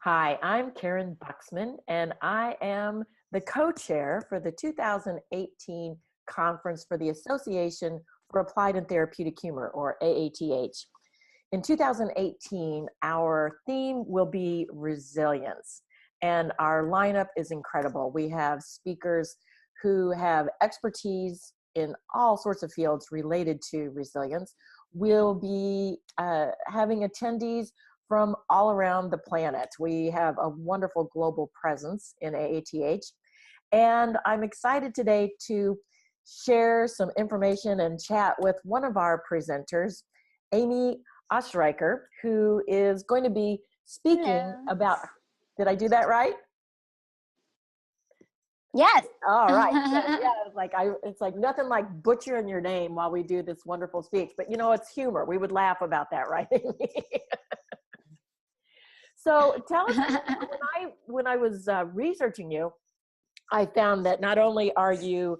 Hi, I'm Karen Buxman, and I am the co-chair for the 2018 Conference for the Association for Applied and Therapeutic Humor, or AATH. In 2018, our theme will be resilience, and our lineup is incredible. We have speakers who have expertise in all sorts of fields related to resilience. We'll be having attendees from all around the planet. We have a wonderful global presence in AATH. And I'm excited today to share some information and chat with one of our presenters, Amy Oestreicher, who is going to be speaking Hello. about, did I do that right? Yes. All right. Yeah, it's like nothing like butchering your name while we do this wonderful speech. But you know, it's humor. We would laugh about that, right, Amy? So tell us, when I was researching you, I found that not only are you,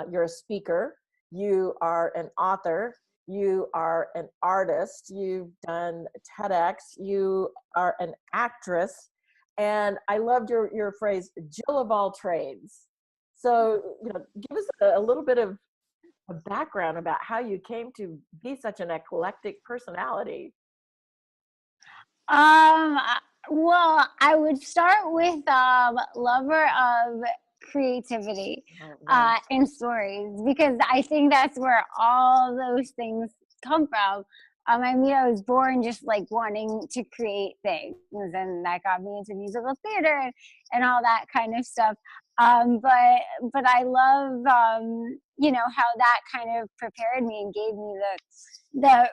you're a speaker, you are an author, you are an artist, you've done TEDx, you are an actress, and I loved your phrase, Jill of all trades. So, you know, give us a little bit of a background about how you came to be such an eclectic personality. Well, I would start with lover of creativity Oh, right. and stories, because I think that's where all those things come from. I mean, I was born just like wanting to create things, and that got me into musical theater and all that kind of stuff. But I love how that kind of prepared me and gave me the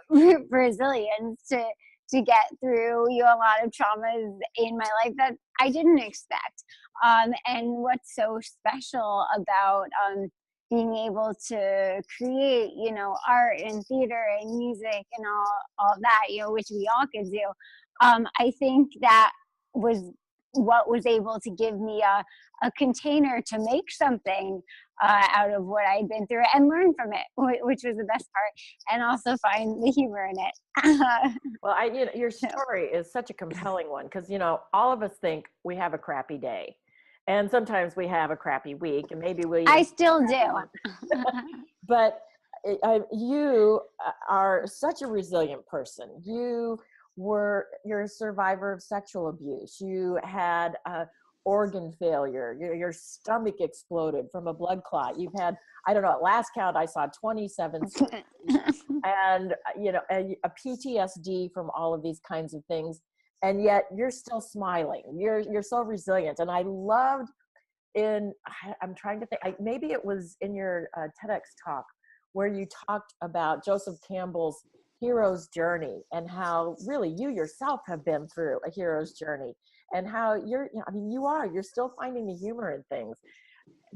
resilience to get through a lot of traumas in my life that I didn't expect. And what's so special about being able to create, art and theater and music and all that, which we all could do. I think that was what was able to give me a container to make something out of what I'd been through and learn from it, which was the best part, and also find the humor in it. Well, your story is such a compelling one because, all of us think we have a crappy day. And sometimes we have a crappy week, and maybe we. I still do. But you are such a resilient person. You're a survivor of sexual abuse. You had organ failure. Your stomach exploded from a blood clot. You've had, I don't know, at last count, I saw 27 and, a PTSD from all of these kinds of things. And yet you're still smiling. You're so resilient. And I loved I'm trying to think, maybe it was in your TEDx talk where you talked about Joseph Campbell's hero's journey and how really you yourself have been through a hero's journey and how you're still finding the humor in things.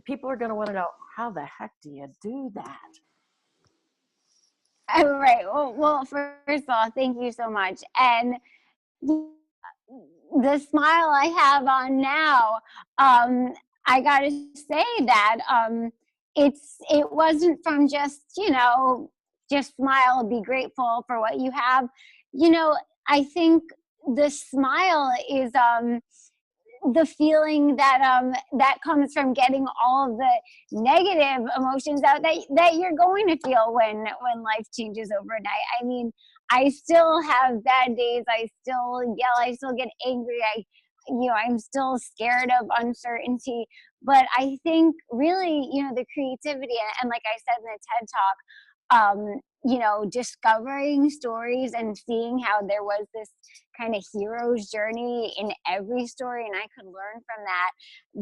People are going to want to know, how the heck do you do that? Right. Well, first of all, thank you so much. And the smile I have on now, I got to say that it wasn't from just smile, be grateful for what you have. I think the smile is the feeling that comes from getting all of the negative emotions out that you're going to feel when life changes overnight. I mean, I still have bad days. I still yell. I still get angry. I'm still scared of uncertainty. But I think really, the creativity and like I said in the TED Talk, discovering stories and seeing how there was this kind of hero's journey in every story, and I could learn from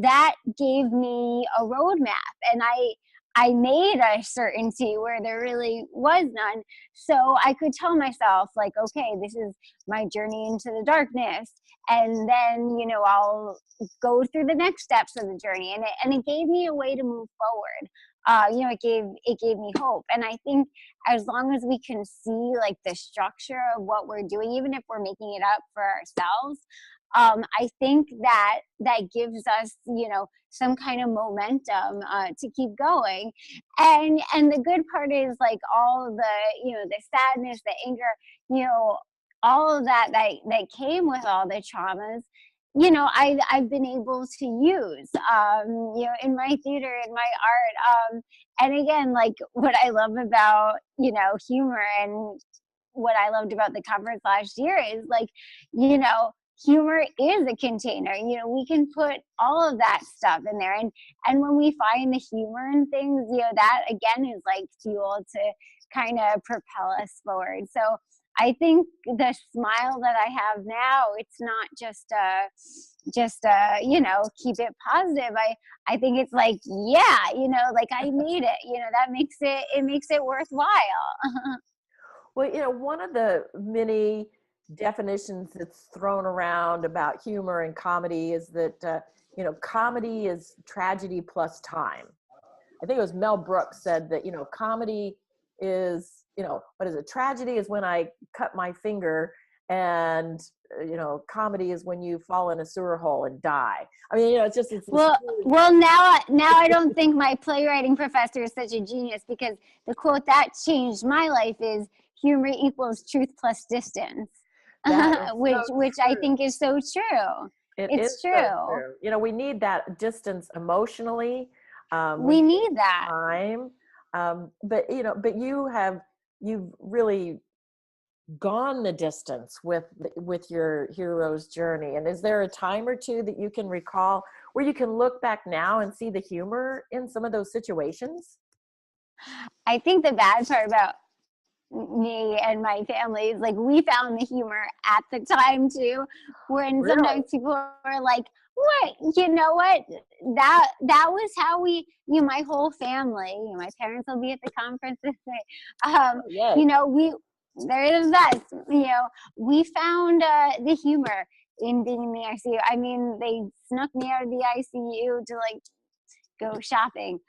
that gave me a roadmap. And I made a certainty where there really was none. So I could tell myself, like, okay, this is my journey into the darkness. And then, I'll go through the next steps of the journey. And it gave me a way to move forward. It gave me hope. And I think as long as we can see like the structure of what we're doing, even if we're making it up for ourselves, I think that gives us, some kind of momentum to keep going. And the good part is like all the, the sadness, the anger, all of that came with all the traumas. I've been able to use, in my theater, in my art. And again, like what I love about, humor, and what I loved about the conference last year is like, you know, humor is a container. We can put all of that stuff in there. And when we find the humor in things, that again is like fuel to kind of propel us forward. So I think the smile that I have now, it's not keep it positive. I think it's like, yeah, like I made it, that makes it worthwhile. Well, one of the many definitions that's thrown around about humor and comedy is that, comedy is tragedy plus time. I think it was Mel Brooks said that, comedy is, what is it? Tragedy is when I cut my finger, and, comedy is when you fall in a sewer hole and die. I mean, it's well, now I don't think my playwriting professor is such a genius, because the quote that changed my life is humor equals truth plus distance, which I think is so true. It's true. So true. We need that distance emotionally. We need that time. But you've really gone the distance with your hero's journey. And is there a time or two that you can recall where you can look back now and see the humor in some of those situations? I think the bad part about me and my family is like, we found the humor at the time too, when Really? sometimes people are like, what, that was how we, my whole family, my parents will be at the conferences, there is that, we found the humor in being in the ICU. I mean, they snuck me out of the ICU to like go shopping,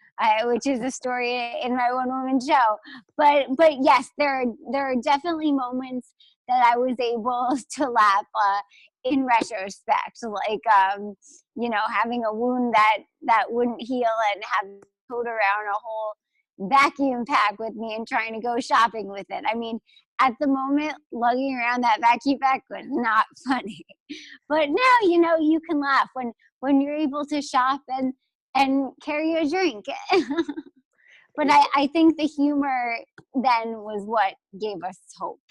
which is a story in my Onewoman show. But yes, there are definitely moments that I was able to laugh in retrospect, like having a wound that wouldn't heal, and having to tote around a whole vacuum pack with me and trying to go shopping with it. I mean, at the moment, lugging around that vacuum pack was not funny. But now, you can laugh when you're able to shop and carry a drink. But I think the humor then was what gave us hope.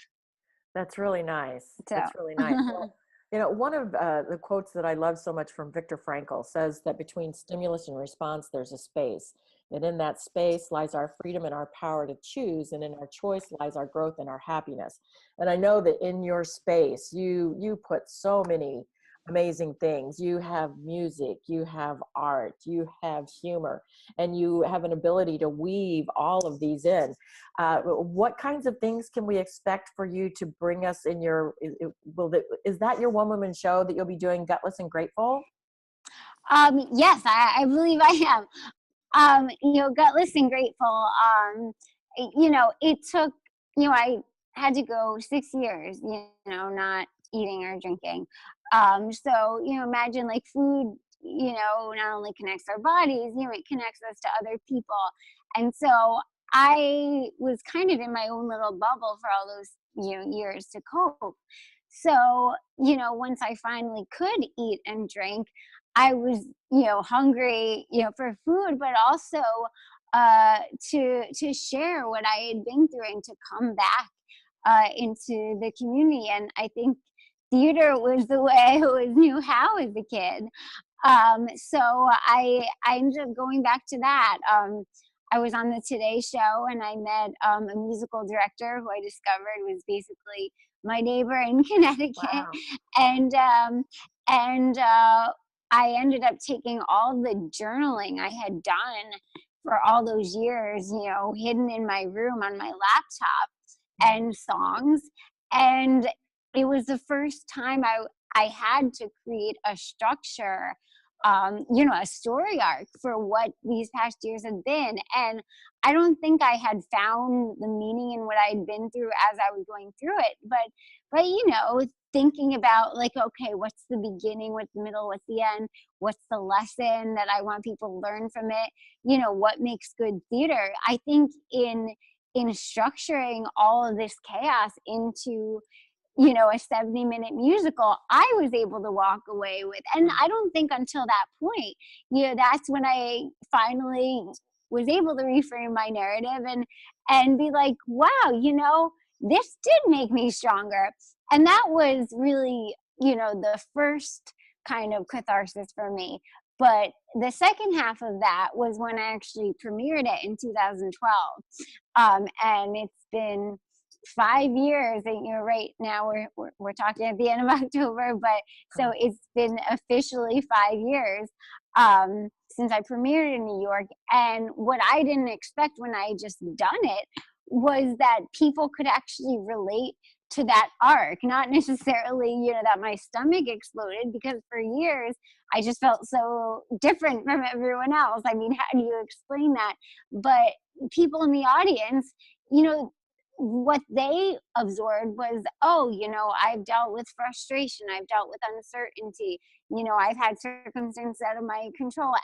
That's really nice. So. That's really nice. Well, one of the quotes that I love so much from Viktor Frankl says that between stimulus and response, there's a space. And in that space lies our freedom and our power to choose. And in our choice lies our growth and our happiness. And I know that in your space, you put so many amazing things. You have music, you have art, you have humor, and you have an ability to weave all of these in. What kinds of things can we expect for you to bring us in your, is that your One Woman show that you'll be doing, Gutless and Grateful? Yes, I believe I am. Gutless and Grateful, it took, I had to go 6 years, not eating or drinking. So, imagine like food, not only connects our bodies, it connects us to other people. And so I was kind of in my own little bubble for all those, years to cope. So, once I finally could eat and drink, I was, hungry, for food, but also to share what I had been through and to come back into the community. And I think theater was the way I always knew how as a kid. So I ended up going back to that. I was on the Today Show, and I met a musical director who I discovered was basically my neighbor in Connecticut. Wow. And I ended up taking all the journaling I had done for all those years, hidden in my room on my laptop, and songs. And it was the first time I had to create a structure, a story arc for what these past years had been. And I don't think I had found the meaning in what I'd been through as I was going through it. But thinking about like, okay, what's the beginning, what's the middle, what's the end, what's the lesson that I want people to learn from it? What makes good theater? I think in structuring all of this chaos into a 70-minute musical, I was able to walk away with. And I don't think until that point, that's when I finally was able to reframe my narrative and be like, wow, this did make me stronger. And that was really, the first kind of catharsis for me. But the second half of that was when I actually premiered it in 2012. And it's been 5 years, and right now we're talking at the end of October, but so it's been officially 5 years since I premiered in New York. And what I didn't expect when I just done it was that people could actually relate to that arc, not necessarily, that my stomach exploded, because for years I just felt so different from everyone else. I mean, how do you explain that? But people in the audience, what they absorbed was, I've dealt with frustration, I've dealt with uncertainty, I've had circumstances out of my control,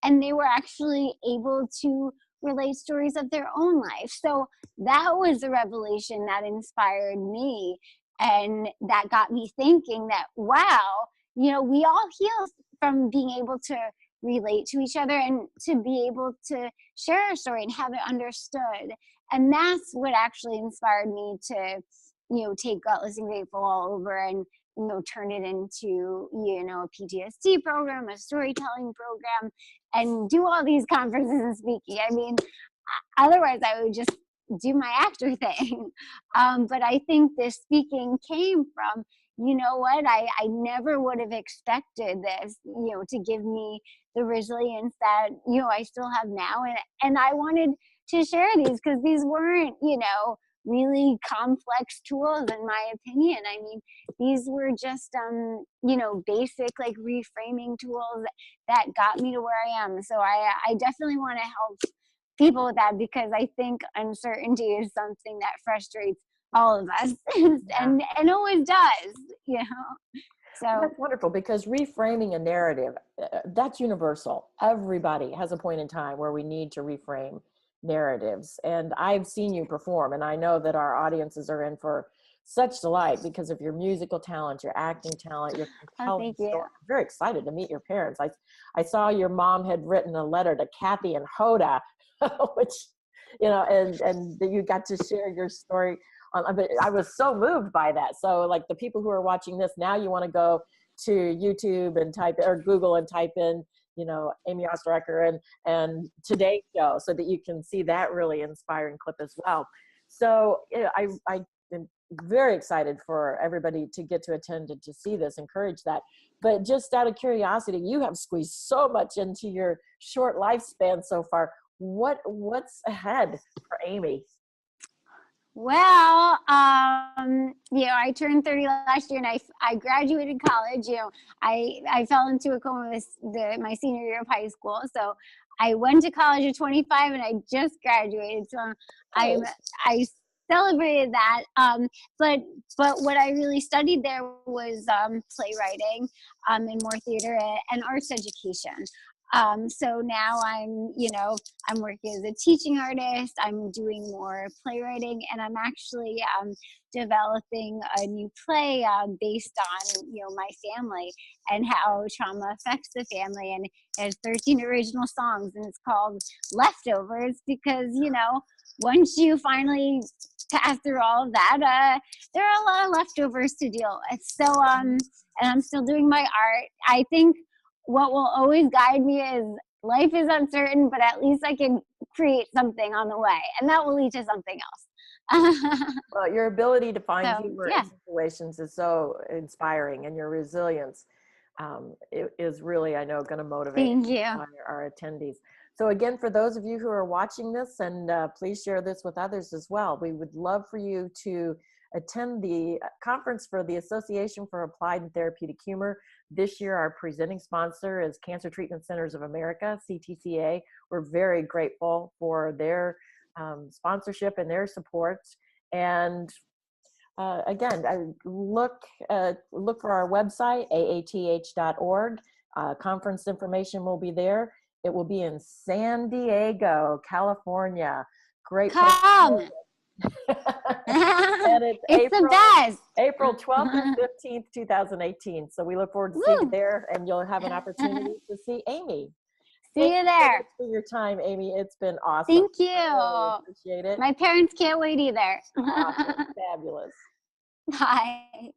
and they were actually able to relate stories of their own life. So that was a revelation that inspired me, and that got me thinking that, wow, we all heal from being able to relate to each other and to be able to share a story and have it understood. And that's what actually inspired me to, take Gutless and Grateful all over and, turn it into, a PTSD program, a storytelling program, and do all these conferences and speaking. I mean, otherwise I would just do my actor thing. But I think this speaking came from, I never would have expected this, to give me the resilience that, I still have now. And I wanted to share these because these weren't, really complex tools, in my opinion. I mean, these were just, basic, like, reframing tools that got me to where I am. So I definitely want to help people with that, because I think uncertainty is something that frustrates all of us and always does, So that's wonderful, because reframing a narrative, that's universal. Everybody has a point in time where we need to reframe narratives. And I've seen you perform, and I know that our audiences are in for such delight because of your musical talent, your acting talent, your compelling story. I'm very excited to meet your parents. I saw your mom had written a letter to Kathy and Hoda, which, and that you got to share your story. But I was so moved by that. So, like, the people who are watching this now, you want to go to YouTube and type, or Google and type in, Amy Oestreicher and Today's Show, so that you can see that really inspiring clip as well. So I am very excited for everybody to get to attend and to see this, encourage that. But just out of curiosity, you have squeezed so much into your short lifespan so far. What's ahead for Amy? Well, I turned 30 last year, and I graduated college. I fell into a coma my senior year of high school. So I went to college at 25, and I just graduated. So I celebrated that. But what I really studied there was playwriting, and more theater and arts education. So now I'm working as a teaching artist. I'm doing more playwriting, and I'm actually developing a new play based on, my family and how trauma affects the family. And it has 13 original songs, and it's called Leftovers, because, once you finally pass through all of that, there are a lot of leftovers to deal with. So, and I'm still doing my art. I think what will always guide me is life is uncertain, but at least I can create something on the way, and that will lead to something else. Well, your ability to find humor in situations is so inspiring, and your resilience is really, I know, going to motivate our attendees. So again, for those of you who are watching this, and please share this with others as well, we would love for you to attend the conference for the Association for Applied and Therapeutic Humor. This year, our presenting sponsor is Cancer Treatment Centers of America, CTCA. We're very grateful for their sponsorship and their support. And again, look for our website, AATH.org. Conference information will be there. It will be in San Diego, California. Great. Come. And it's the best. April 12th and 15th, 2018. So we look forward to seeing you there, and you'll have an opportunity to see Amy. See you there. So much for your time, Amy. It's been awesome. Thank you. I really appreciate it. My parents can't wait either. Awesome. Fabulous. Bye.